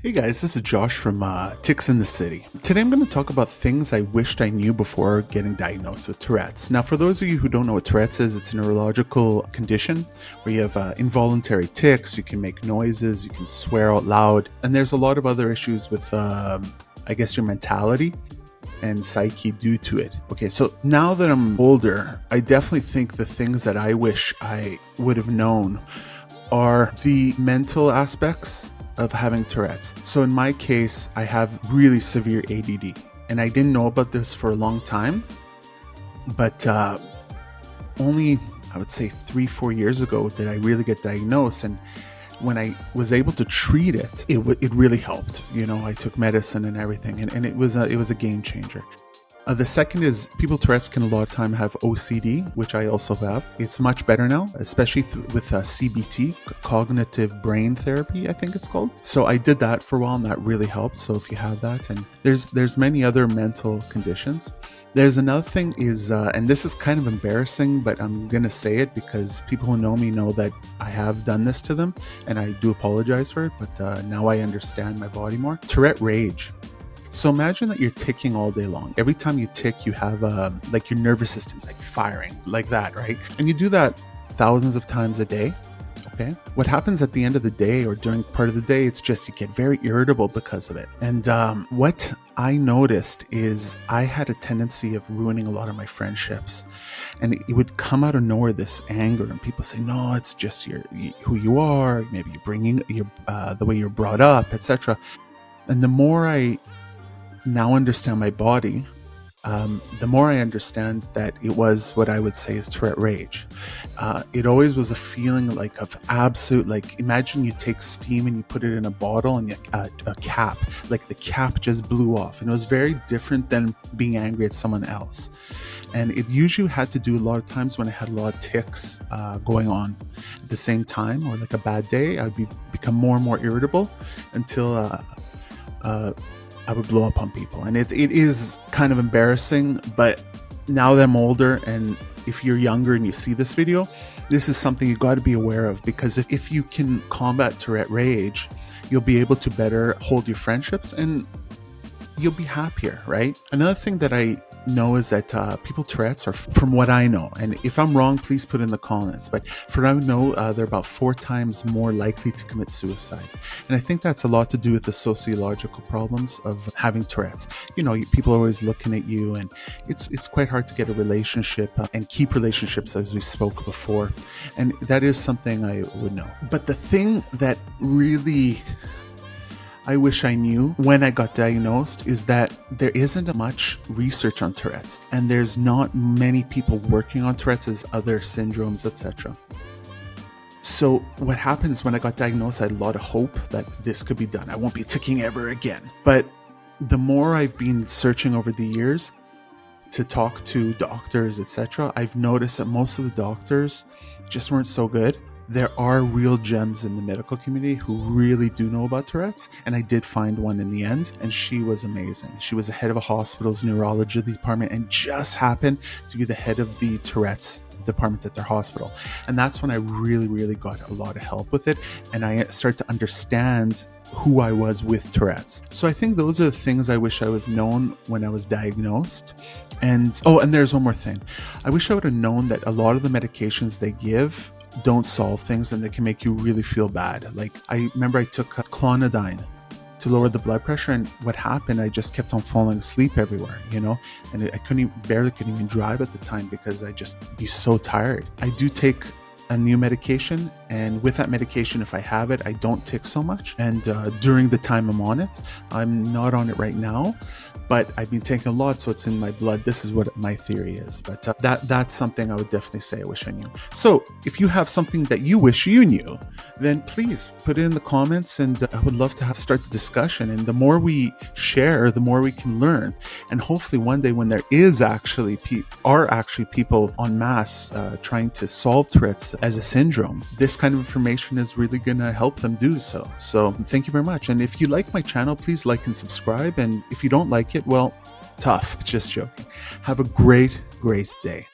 Hey guys, this is Josh from Tics in the City. Today I'm going to talk about things I wished I knew before getting diagnosed with Tourette's. Now, for those of you who don't know what Tourette's is, it's a neurological condition where you have involuntary tics, you can make noises, you can swear out loud, and there's a lot of other issues with, I guess, your mentality and psyche due to it. Okay, so now that I'm older, I definitely think the things that I wish I would have known are the mental aspects of having Tourette's. So in my case, I have really severe ADD, and I didn't know about this for a long time, but only, I would say 3-4 years ago did I really get diagnosed. And when I was able to treat it, it really helped. You know, I took medicine and everything, and it was a game changer. The second is people with Tourette's can a lot of time have OCD, which I also have. It's much better now, especially with CBT, cognitive brain therapy, I think it's called. So I did that for a while and that really helped. So if you have that, and there's many other mental conditions. There's another thing is, and this is kind of embarrassing, but I'm going to say it because people who know me know that I have done this to them, and I do apologize for it, but now I understand my body more. Tourette rage. So imagine that you're ticking all day long. Every time you tick, you have like your nervous system's like firing like that, right? And you do that thousands of times a day. Okay. What happens at the end of the day or during part of the day, it's just you get very irritable because of it. And what I noticed is I had a tendency of ruining a lot of my friendships, and it would come out of nowhere, this anger, and people say, no, it's just who you are. Maybe you're bringing the way you're brought up, etc. And the more I now understand my body, the more I understand that it was what I would say is Tourette rage. It always was a feeling like of absolute, like imagine you take steam and you put it in a bottle and a cap, like the cap just blew off. And it was very different than being angry at someone else. And it usually had to do a lot of times when I had a lot of tics going on at the same time, or like a bad day, I'd become more and more irritable until I would blow up on people. And it is kind of embarrassing, but now that I'm older, and if you're younger and you see this video, this is something you got to be aware of, because if you can combat Tourette rage, you'll be able to better hold your friendships and you'll be happier, right? Another thing that I know is that people with Tourette's are, from what I know, and if I'm wrong, please put in the comments, but for what I know, they're about 4 times more likely to commit suicide. And I think that's a lot to do with the sociological problems of having Tourette's. You know, people are always looking at you, and it's quite hard to get a relationship and keep relationships, as we spoke before. And that is something I would know. But the thing that really I wish I knew when I got diagnosed is that there isn't much research on Tourette's, and there's not many people working on Tourette's as other syndromes, etc. So what happened is when I got diagnosed, I had a lot of hope that this could be done. I won't be ticking ever again. But the more I've been searching over the years to talk to doctors, etc., I've noticed that most of the doctors just weren't so good. There are real gems in the medical community who really do know about Tourette's, and I did find one in the end, and she was amazing. She was the head of a hospital's neurology department and just happened to be the head of the Tourette's department at their hospital. And that's when I really got a lot of help with it, and I started to understand who I was with Tourette's. So I think those are the things I wish I would have known when I was diagnosed. And there's one more thing. I wish I would have known that a lot of the medications they give don't solve things, and they can make you really feel bad. Like I remember I took clonidine to lower the blood pressure, and what happened, I just kept on falling asleep everywhere, you know, and I barely couldn't even drive at the time because I just be so tired. I do take a new medication, and with that medication, if I have it, I don't tick so much. And during the time I'm on it, I'm not on it right now, but I've been taking a lot, so it's in my blood. This is what my theory is, but that's something I would definitely say I wish I knew. So if you have something that you wish you knew, then please put it in the comments, and I would love to start the discussion. And the more we share, the more we can learn. And hopefully one day when there is actually people en masse trying to solve Tourette's as a syndrome, this kind of information is really going to help them do so. So thank you very much. And if you like my channel, please like and subscribe. And if you don't like it, well, tough, just joking. Have a great day.